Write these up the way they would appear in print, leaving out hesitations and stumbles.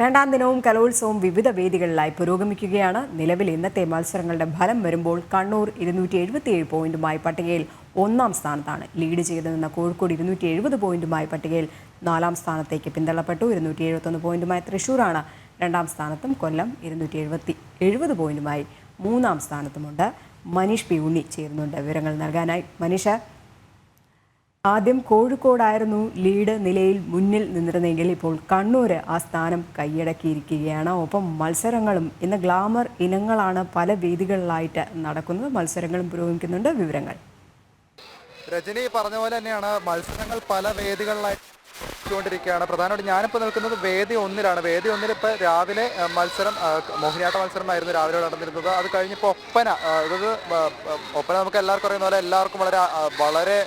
രണ്ടാം ദിനവും കലോത്സവം വിവിധ വേദികളിലായി പുരോഗമിക്കുകയാണ്. നിലവിൽ ഇന്നത്തെ മത്സരങ്ങളുടെ ഫലം വരുമ്പോൾ കണ്ണൂർ 277 പോയിന്റുമായി പട്ടികയിൽ ഒന്നാം സ്ഥാനത്താണ്. ലീഡ് ചെയ്തു നിന്ന കോഴിക്കോട് 270 പോയിന്റുമായി പട്ടികയിൽ നാലാം സ്ഥാനത്തേക്ക് പിന്തള്ളപ്പെട്ടു. 271 പോയിന്റുമായി തൃശ്ശൂരാണ് രണ്ടാം സ്ഥാനത്തും. കൊല്ലം 270 പോയിന്റുമായി മൂന്നാം സ്ഥാനത്തുമുണ്ട്. മനീഷ് പി ഉണ്ണി ചേരുന്നുണ്ട് വിവരങ്ങൾ നൽകാനായി. മനീഷ്, ആദ്യം കോഴിക്കോടായിരുന്നു ലീഡ് നിലയിൽ മുന്നിൽ നിന്നിരുന്നെങ്കിൽ ഇപ്പോൾ കണ്ണൂർ ആ സ്ഥാനം കൈയടക്കിയിരിക്കുകയാണ്. ഒപ്പം മത്സരങ്ങളും ഇന്ന് ഗ്ലാമർ ഇനങ്ങളാണ് പല വേദികളിലായിട്ട് നടക്കുന്നത്. മത്സരങ്ങളും പുരോഗമിക്കുന്നുണ്ട്. വിവരങ്ങൾ. രജനി പറഞ്ഞ പോലെ തന്നെയാണ് മത്സരങ്ങൾ പല വേദികളിലായി ാണ്. പ്രധാനമായിട്ട് ഞാനിപ്പോൾ നിൽക്കുന്നത് വേദി ഒന്നിലാണ്. വേദി ഒന്നിൽ ഇപ്പോൾ രാവിലെ മത്സരം മോഹിനിയാട്ട മത്സരമായിരുന്നു രാവിലെ നടന്നിരുന്നത്. അത് കഴിഞ്ഞപ്പോൾ ഒപ്പന, അതായത് ഒപ്പന നമുക്ക് എല്ലാവർക്കും അറിയുന്ന പോലെ എല്ലാവർക്കും വളരെ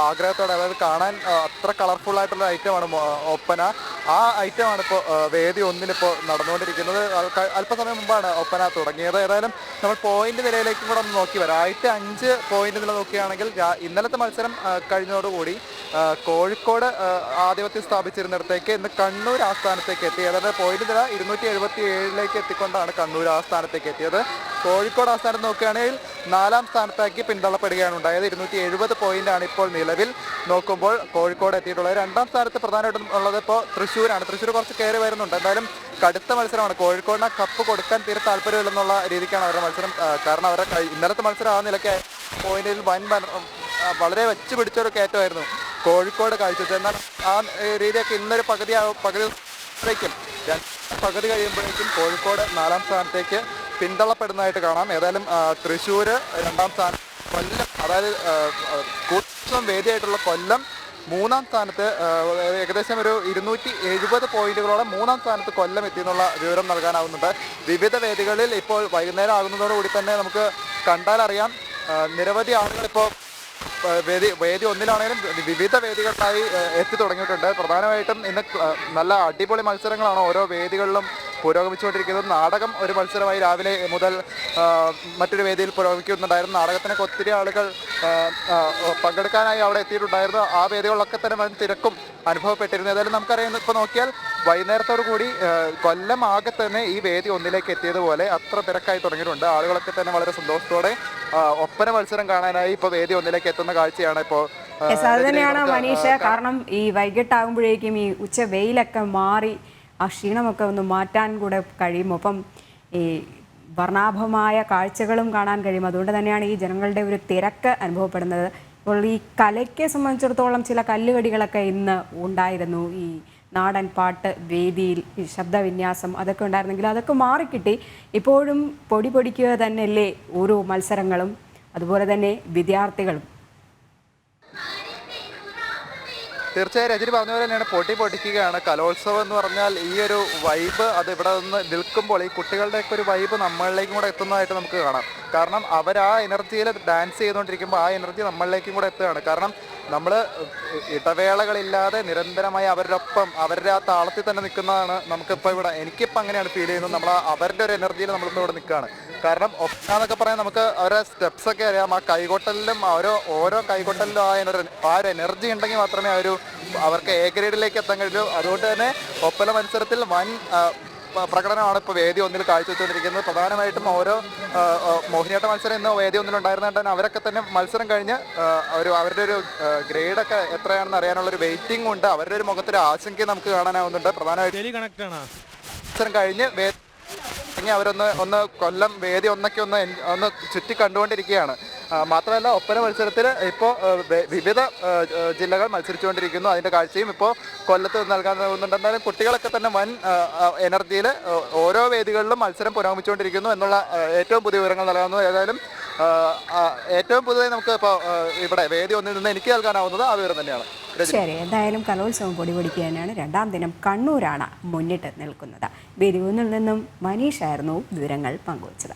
ആഗ്രഹത്തോടെ, അതായത് കാണാൻ അത്ര കളർഫുൾ ആയിട്ടുള്ള ഐറ്റമാണ് ഒപ്പന. ആ ഐറ്റമാണ് ഇപ്പോൾ വേദി ഒന്നിലിപ്പോൾ നടന്നുകൊണ്ടിരിക്കുന്നത്. അല്പസമയം മുമ്പാണ് ഒപ്പന തുടങ്ങിയത്. ഏതായാലും നമ്മൾ പോയിന്റ് നിലയിലേക്കും കൂടെ ഒന്ന് നോക്കി വരാം. ആദ്യത്തെ 5 പോയിന്റ് നില നോക്കുകയാണെങ്കിൽ ഇന്നലത്തെ മത്സരം കഴിഞ്ഞതോടുകൂടി കോഴിക്കോട് ആധിപത്യം സ്ഥാപിച്ചിരുന്നിടത്തേക്ക് ഇന്ന് കണ്ണൂർ ആ സ്ഥാനത്തേക്ക് എത്തി. അതായത് പോയിന്റ് നില 277 എത്തിക്കൊണ്ടാണ് കണ്ണൂർ ആ സ്ഥാനത്തേക്ക് എത്തിയത്. കോഴിക്കോട് ആ സ്ഥാനത്ത് നോക്കുകയാണെങ്കിൽ 4ാം സ്ഥാനത്തേക്ക് പിന്തള്ളപ്പെടുകയാണ് ഉണ്ടായത്. 270 പോയിന്റാണ് ഇപ്പോൾ നിലവിൽ നോക്കുമ്പോൾ കോഴിക്കോട് എത്തിയിട്ടുള്ളത്. 2ാം സ്ഥാനത്ത് പ്രധാനമായിട്ടും ഉള്ളത് ഇപ്പോൾ തൃശ്ശൂരാണ്. തൃശ്ശൂർ കുറച്ച് കയറി വരുന്നുണ്ട്. എന്തായാലും കടുത്ത മത്സരമാണ്. കോഴിക്കോടിന് കപ്പ് കൊടുക്കാൻ തീരെ താല്പര്യമില്ലെന്നുള്ള രീതിക്കാണ് അവരുടെ മത്സരം. കാരണം അവരുടെ ഇന്നലത്തെ മത്സരം ആ നിലയ്ക്ക് പോയിന്റിൽ വളരെ വെച്ച് പിടിച്ചൊരു കയറ്റമായിരുന്നു കോഴിക്കോട് കാഴ്ചവെച്ചത്. എന്നാൽ ആ രീതിയൊക്കെ ഇന്നൊരു പകുതി കഴിയുമ്പോഴേക്കും കോഴിക്കോട് 4ാം സ്ഥാനത്തേക്ക് പിന്തള്ളപ്പെടുന്നതായിട്ട് കാണാം. ഏതായാലും തൃശ്ശൂർ 2ാം സ്ഥാനം, കൊല്ലം, അതായത് കൂടുതൽ വേദിയായിട്ടുള്ള കൊല്ലം 3ാം സ്ഥാനത്ത് ഏകദേശം ഒരു 270 പോയിന്റുകളോടെ 3ാം സ്ഥാനത്ത് കൊല്ലം എത്തിയെന്നുള്ള വിവരം നൽകാനാവുന്നുണ്ട്. വിവിധ വേദികളിൽ ഇപ്പോൾ വൈകുന്നേരം ആകുന്നതോടുകൂടി തന്നെ നമുക്ക് കണ്ടാൽ അറിയാം നിരവധി ആളുകൾ ഇപ്പോൾ വേദി ഒന്നിലാണെങ്കിലും വിവിധ വേദികളിലായി എത്തി തുടങ്ങിയിട്ടുണ്ട്. പ്രധാനമായിട്ടും ഇന്ന് നല്ല അടിപൊളി മത്സരങ്ങളാണ് ഓരോ വേദികളിലും പുരോഗമിച്ചുകൊണ്ടിരിക്കുന്നത്. നാടകം ഒരു മത്സരമായി രാവിലെ മുതൽ മറ്റൊരു വേദിയിൽ പുരോഗമിക്കുന്നുണ്ടായിരുന്നു. നാടകത്തിനൊക്കെ ഒത്തിരി ആളുകൾ പങ്കെടുക്കാനായി അവിടെ എത്തിയിട്ടുണ്ടായിരുന്നു. ആ വേദികളിലൊക്കെ തന്നെ വൻ തിരക്കും അനുഭവപ്പെട്ടിരുന്നു. ഏതായാലും നമുക്കറിയാം, ഇപ്പോൾ നോക്കിയാൽ വൈകുന്നേരത്തോടു കൂടി കൊല്ലം ആകെ തന്നെ ഈ വേദി ഒന്നിലേക്ക് എത്തിയതുപോലെ അത്ര തിരക്കായി തുടങ്ങിയിട്ടുണ്ട്. ആളുകളൊക്കെ തന്നെ വളരെ സന്തോഷത്തോടെ ഒപ്പന മത്സരം കാണാനായി ഇപ്പോൾ വേദി ഒന്നിലേക്ക് എത്തുന്ന കാഴ്ചയാണ് ഇപ്പോൾ. അത് തന്നെയാണ് മനീഷ്. കാരണം ഈ വൈകിട്ടാകുമ്പോഴേക്കും ഈ ഉച്ച വെയിലൊക്കെ മാറി ആ ക്ഷീണമൊക്കെ ഒന്ന് മാറ്റാൻ കൂടെ കഴിയും. ഒപ്പം ഈ വർണ്ണാഭമായ കാഴ്ചകളും കാണാൻ കഴിയും. അതുകൊണ്ട് തന്നെയാണ് ഈ ജനങ്ങളുടെ ഒരു തിരക്ക് അനുഭവപ്പെടുന്നത്. ഇപ്പോൾ ഈ കലയ്ക്ക് സംബന്ധിച്ചിടത്തോളം ചില കല്ലുകടികളൊക്കെ ഇന്ന് ഉണ്ടായിരുന്നു. ഈ നാടൻ പാട്ട് വേദിയിൽ ഈ ശബ്ദവിന്യാസം അതൊക്കെ ഉണ്ടായിരുന്നെങ്കിൽ അതൊക്കെ മാറിക്കിട്ടി. ഇപ്പോഴും പൊടി പൊടിക്കുക തന്നെയല്ലേ ഓരോ മത്സരങ്ങളും, അതുപോലെ തന്നെ വിദ്യാർത്ഥികളും. തീർച്ചയായും രജനി പറഞ്ഞ പോലെ തന്നെയാണ്, പൊട്ടിക്കുകയാണ്. കലോത്സവം എന്ന് പറഞ്ഞാൽ ഈ ഒരു വൈബ് അത് ഇവിടെ നിന്ന് നിൽക്കുമ്പോൾ ഈ കുട്ടികളുടെയൊക്കെ ഒരു വൈബ് നമ്മളിലേക്കും കൂടെ എത്തുന്നതായിട്ട് നമുക്ക് കാണാം. കാരണം അവർ ആ എനർജിയിൽ ഡാൻസ് ചെയ്തുകൊണ്ടിരിക്കുമ്പോൾ ആ എനർജി നമ്മളിലേക്കും കൂടെ എത്തുകയാണ്. കാരണം നമ്മൾ ഇടവേളകളില്ലാതെ നിരന്തരമായി അവരുടെ ഒപ്പം അവരുടെ ആ താളത്തിൽ തന്നെ നിൽക്കുന്നതാണ് നമുക്കിപ്പോൾ ഇവിടെ. എനിക്കിപ്പോൾ അങ്ങനെയാണ് ഫീൽ ചെയ്യുന്നത്. നമ്മൾ അവരുടെ ഒരു എനർജിയിൽ നമ്മളിപ്പോൾ ഇവിടെ നിൽക്കുകയാണ്. കാരണം ഒപ്പന എന്നൊക്കെ പറയാൻ നമുക്ക് അവരുടെ സ്റ്റെപ്സൊക്കെ അറിയാം. ആ കൈകൊട്ടലിലും ഓരോ കൈകൊട്ടലിലും ആ ഒരു എനർജി ഉണ്ടെങ്കിൽ മാത്രമേ അവർക്ക് എ ഗ്രേഡിലേക്ക് എത്താൻ കഴിയൂ. അതുകൊണ്ട് തന്നെ ഒപ്പന മത്സരത്തിൽ വൻ പ്രകടനമാണ് ഇപ്പോൾ വേദി ഒന്നിൽ കാഴ്ചവെച്ചുകൊണ്ടിരിക്കുന്നത്. പ്രധാനമായിട്ടും ഓരോ മോഹിനിയാട്ട മത്സരം ഇന്ന് വേദി ഒന്നിലുണ്ടായിരുന്നത് തന്നെ അവരൊക്കെ തന്നെ മത്സരം കഴിഞ്ഞ് അവരുടെ ഒരു ഗ്രേഡൊക്കെ എത്രയാണെന്ന് അറിയാനുള്ളൊരു വെയിറ്റിംഗ് ഉണ്ട്. അവരുടെ ഒരു മുഖത്തൊരു ആശങ്ക നമുക്ക് കാണാനാവുന്നുണ്ട്. പ്രധാനമായിട്ടും മത്സരം കഴിഞ്ഞ് അവരൊന്ന് കൊല്ലം വേദി ഒന്ന് ചുറ്റി കണ്ടുകൊണ്ടിരിക്കുകയാണ്. മാത്രമല്ല ഒപ്പന മത്സരത്തിൽ ഇപ്പോൾ വിവിധ ജില്ലകൾ മത്സരിച്ചുകൊണ്ടിരിക്കുന്നു. അതിൻ്റെ കാഴ്ചയും ഇപ്പോൾ കൊല്ലത്ത് നൽകാൻ പോകുന്നുണ്ട്. എന്നാലും കുട്ടികളൊക്കെ തന്നെ വൻ എനർജിയിൽ ഓരോ വേദികളിലും മത്സരം പുരോഗമിച്ചുകൊണ്ടിരിക്കുന്നു എന്നുള്ള ഏറ്റവും പുതിയ വിവരങ്ങൾ നൽകുന്നു. ഏതായാലും ഏറ്റവും പുതുതായി നമുക്ക് ഇപ്പോൾ ഇവിടെ വേദി ഒന്നിൽ നിന്ന് എനിക്ക് നൽകാനാവുന്നത് ആ വിവരം തന്നെയാണ്. ശരി, എന്തായാലും കലോത്സവം പൊടിപൊടിക്കുക തന്നെയാണ്. രണ്ടാം ദിനം കണ്ണൂരാണ് മുന്നിട്ട് നിൽക്കുന്നത്. വേദി ഒന്നിൽ നിന്നും മനീഷായിരുന്നു വിവരങ്ങൾ പങ്കുവച്ചത്.